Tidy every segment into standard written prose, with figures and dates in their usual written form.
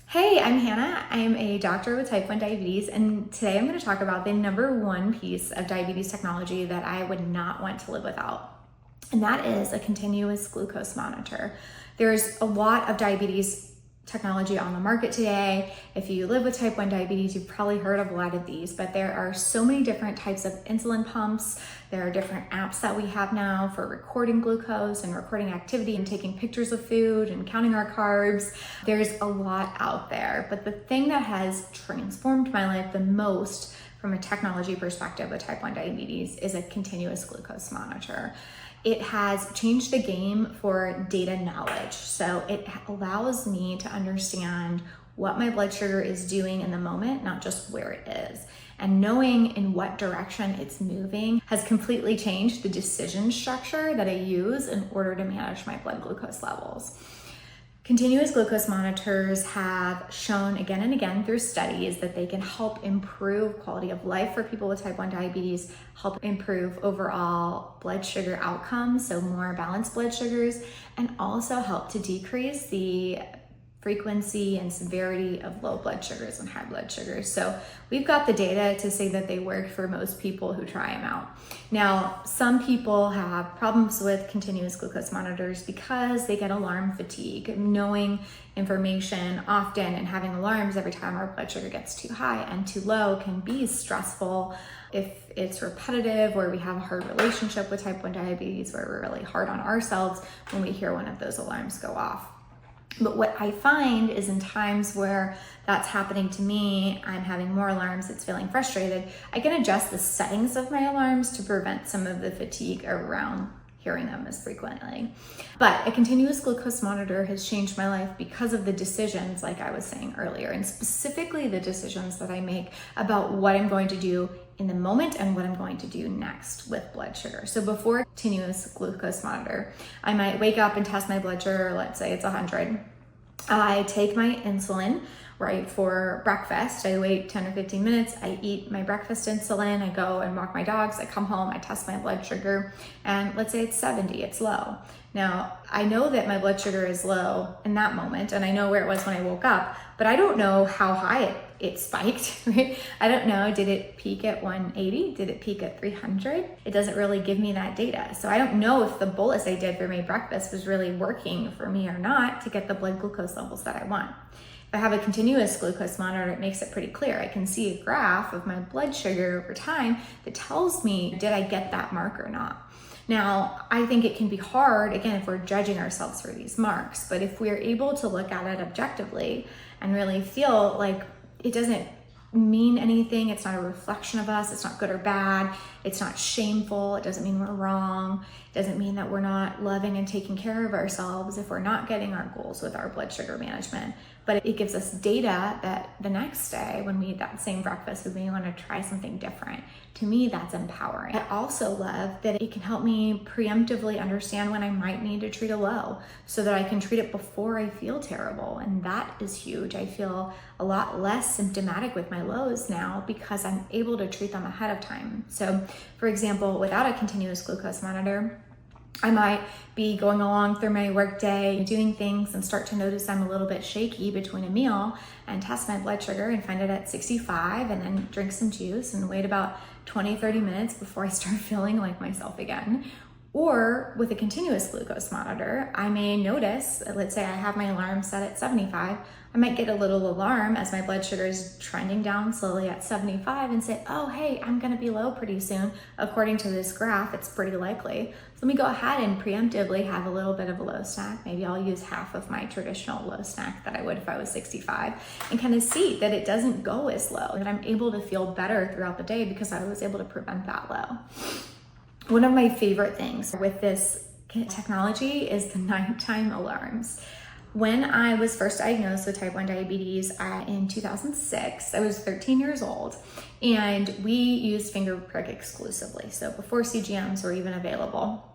Hey, I'm Hannah. I'm a doctor with type 1 diabetes, and today I'm going to talk about the number one piece of diabetes technology that I would not want to live without, and that is a continuous glucose monitor. There's a lot of diabetes technology on the market today. If you live with type 1 diabetes, you've probably heard of a lot of these, but there are so many different types of insulin pumps. There are different apps that we have now for recording glucose and recording activity and taking pictures of food and counting our carbs. There's a lot out there, but the thing that has transformed my life the most from a technology perspective with type 1 diabetes is a continuous glucose monitor. It has changed the game for data knowledge. So it allows me to understand what my blood sugar is doing in the moment, not just where it is. And knowing in what direction it's moving has completely changed the decision structure that I use in order to manage my blood glucose levels. Continuous glucose monitors have shown again and again through studies that they can help improve quality of life for people with type 1 diabetes, help improve overall blood sugar outcomes, so more balanced blood sugars, and also help to decrease the frequency and severity of low blood sugars and high blood sugars. So we've got the data to say that they work for most people who try them out. Now, some people have problems with continuous glucose monitors because they get alarm fatigue. Knowing information often and having alarms every time our blood sugar gets too high and too low can be stressful. If it's repetitive or we have a hard relationship with type 1 diabetes where we're really hard on ourselves when we hear one of those alarms go off. But what I find is in times where that's happening to me, I'm having more alarms, it's feeling frustrated, I can adjust the settings of my alarms to prevent some of the fatigue around hearing them as frequently. But a continuous glucose monitor has changed my life because of the decisions, like I was saying earlier, and specifically the decisions that I make about what I'm going to do in the moment and what I'm going to do next with blood sugar. So before a continuous glucose monitor, I might wake up and test my blood sugar, let's say it's 100. I take my insulin right for breakfast. I wait 10 or 15 minutes. I eat my breakfast insulin. I go and walk my dogs. I come home, I test my blood sugar, and let's say it's 70, it's low. Now, I know that my blood sugar is low in that moment, and I know where it was when I woke up, but I don't know how high it spiked, right? I don't know, did it peak at 180? Did it peak at 300? It doesn't really give me that data. So I don't know if the bolus I did for my breakfast was really working for me or not to get the blood glucose levels that I want. If I have a continuous glucose monitor, it makes it pretty clear. I can see a graph of my blood sugar over time that tells me, did I get that mark or not? Now, I think it can be hard, again, if we're judging ourselves for these marks, but if we're able to look at it objectively and really feel like it doesn't mean anything, it's not a reflection of us, it's not good or bad, it's not shameful, it doesn't mean we're wrong, it doesn't mean that we're not loving and taking care of ourselves if we're not getting our goals with our blood sugar management. But it gives us data that the next day when we eat that same breakfast, we may want to try something different. To me, that's empowering. I also love that it can help me preemptively understand when I might need to treat a low so that I can treat it before I feel terrible. And that is huge. I feel a lot less symptomatic with my lows now because I'm able to treat them ahead of time. So for example, without a continuous glucose monitor, I might be going along through my work day, doing things and start to notice I'm a little bit shaky between a meal and test my blood sugar and find it at 65 and then drink some juice and wait about 20-30 minutes before I start feeling like myself again. Or with a continuous glucose monitor, I may notice, let's say I have my alarm set at 75, I might get a little alarm as my blood sugar is trending down slowly at 75 and say, oh, hey, I'm gonna be low pretty soon. According to this graph, it's pretty likely. So let me go ahead and preemptively have a little bit of a low snack. Maybe I'll use half of my traditional low snack that I would if I was 65 and kind of see that it doesn't go as low, that I'm able to feel better throughout the day because I was able to prevent that low. One of my favorite things with this technology is the nighttime alarms. When I was first diagnosed with type 1 diabetes in 2006, I was 13 years old, and we used finger prick exclusively. So before CGMs were even available.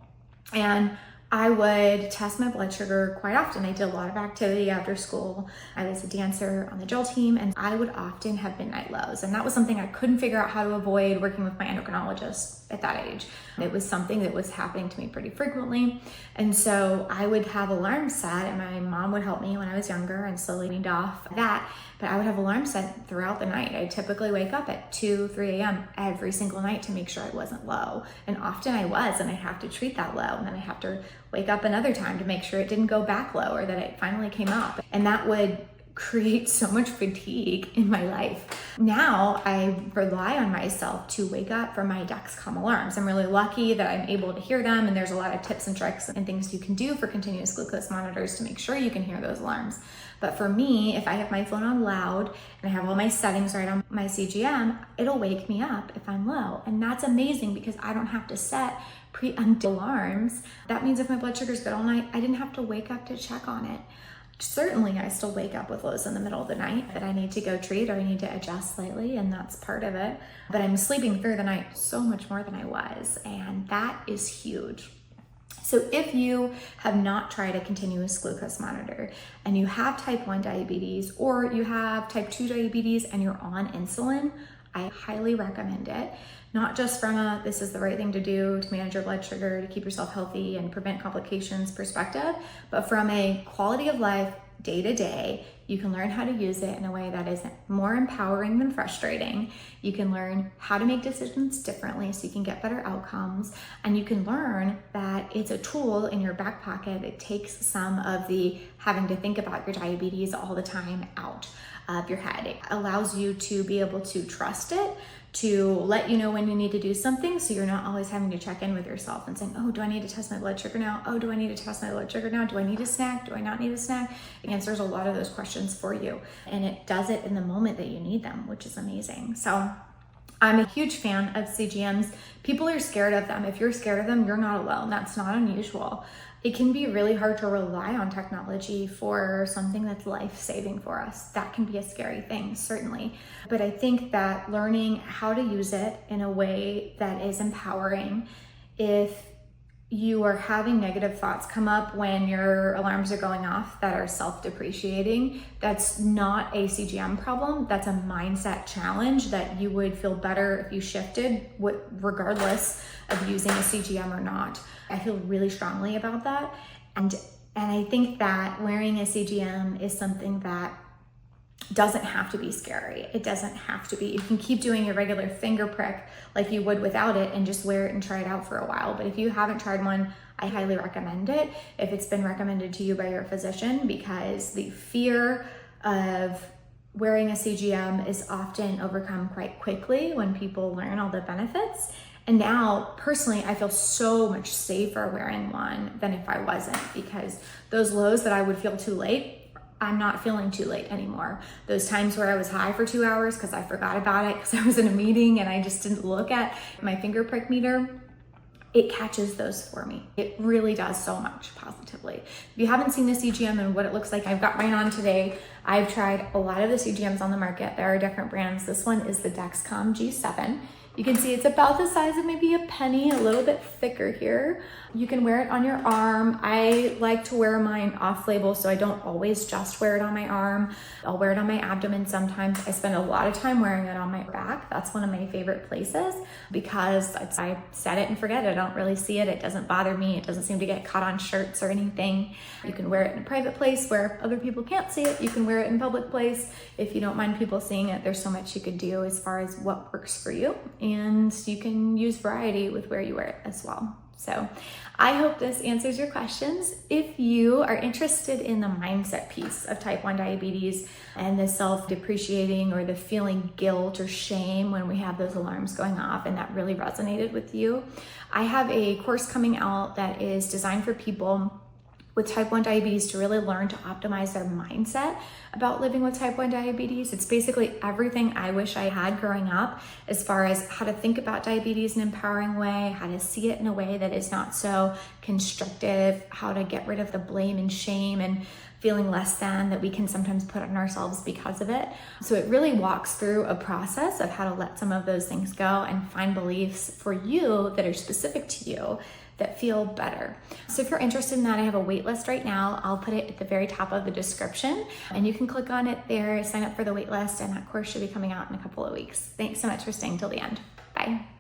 And I would test my blood sugar quite often. I did a lot of activity after school. I was a dancer on the drill team, and I would often have midnight lows. And that was something I couldn't figure out how to avoid working with my endocrinologist. at that age. It was something that was happening to me pretty frequently. And so I would have alarms set, and my mom would help me when I was younger and slowly weaned off that. But I would have alarms set throughout the night. I typically wake up at 2, 3 a.m. every single night to make sure I wasn't low. And often I was, and I have to treat that low. And then I have to wake up another time to make sure it didn't go back low or that it finally came up. And that would create so much fatigue in my life. Now I rely on myself to wake up from my Dexcom alarms. I'm really lucky that I'm able to hear them, and there's a lot of tips and tricks and things you can do for continuous glucose monitors to make sure you can hear those alarms. But for me, if I have my phone on loud and I have all my settings right on my CGM, it'll wake me up if I'm low. And that's amazing because I don't have to set preemptive alarms. That means if my blood sugar's good all night, I didn't have to wake up to check on it. Certainly, I still wake up with lows in the middle of the night that I need to go treat or I need to adjust slightly, and that's part of it. But I'm sleeping through the night so much more than I was, and that is huge. So if you have not tried a continuous glucose monitor and you have type 1 diabetes or you have type 2 diabetes and you're on insulin, I highly recommend it. Not just from a, this is the right thing to do to manage your blood sugar, to keep yourself healthy and prevent complications perspective, but from a quality of life, day to day, you can learn how to use it in a way that is more empowering than frustrating. You can learn how to make decisions differently so you can get better outcomes. And you can learn that it's a tool in your back pocket that takes some of the having to think about your diabetes all the time out of your head. It allows you to be able to trust it, to let you know when you need to do something, so you're not always having to check in with yourself and saying, oh, do I need to test my blood sugar now? Oh, do I need to test my blood sugar now? Do I need a snack? Do I not need a snack? It answers a lot of those questions for you, and it does it in the moment that you need them, which is amazing. So I'm a huge fan of CGMs. People are scared of them. If you're scared of them, you're not alone. That's not unusual. It can be really hard to rely on technology for something that's life-saving for us. That can be a scary thing, certainly. But I think that learning how to use it in a way that is empowering, if you are having negative thoughts come up when your alarms are going off that are self-depreciating, that's not a CGM problem. That's a mindset challenge that you would feel better if you shifted, regardless of using a CGM or not. I feel really strongly about that. And I think that wearing a CGM is something that doesn't have to be scary. It doesn't have to be. You can keep doing your regular finger prick like you would without it and just wear it and try it out for a while. But if you haven't tried one, I highly recommend it if it's been recommended to you by your physician, because the fear of wearing a CGM is often overcome quite quickly when people learn all the benefits. And now, personally, I feel so much safer wearing one than if I wasn't, because those lows that I would feel too late, I'm not feeling too late anymore. Those times where I was high for 2 hours because I forgot about it because I was in a meeting and I just didn't look at my finger prick meter, it catches those for me. It really does so much positively. If you haven't seen the CGM and what it looks like, I've got mine on today. I've tried a lot of the CGMs on the market. There are different brands. This one is the Dexcom G7. You can see it's about the size of maybe a penny, a little bit thicker here. You can wear it on your arm. I like to wear mine off-label, so I don't always just wear it on my arm. I'll wear it on my abdomen sometimes. I spend a lot of time wearing it on my back. That's one of my favorite places because I set it and forget it. I don't really see it. It doesn't bother me. It doesn't seem to get caught on shirts or anything. You can wear it in a private place where other people can't see it. You can wear it in public place. If you don't mind people seeing it, there's so much you could do as far as what works for you. And you can use variety with where you wear it as well. So I hope this answers your questions. If you are interested in the mindset piece of type 1 diabetes and the self-depreciating or the feeling guilt or shame when we have those alarms going off and that really resonated with you, I have a course coming out that is designed for people with type 1 diabetes to really learn to optimize their mindset about living with type 1 diabetes. It's basically everything I wish I had growing up as far as how to think about diabetes in an empowering way, how to see it in a way that is not so constrictive, how to get rid of the blame and shame and feeling less than that we can sometimes put on ourselves because of it. So it really walks through a process of how to let some of those things go and find beliefs for you that are specific to you that feel better. So if you're interested in that, I have a wait list right now. I'll put it at the very top of the description and you can click on it there, sign up for the wait list, and that course should be coming out in a couple of weeks. Thanks so much for staying till the end. Bye.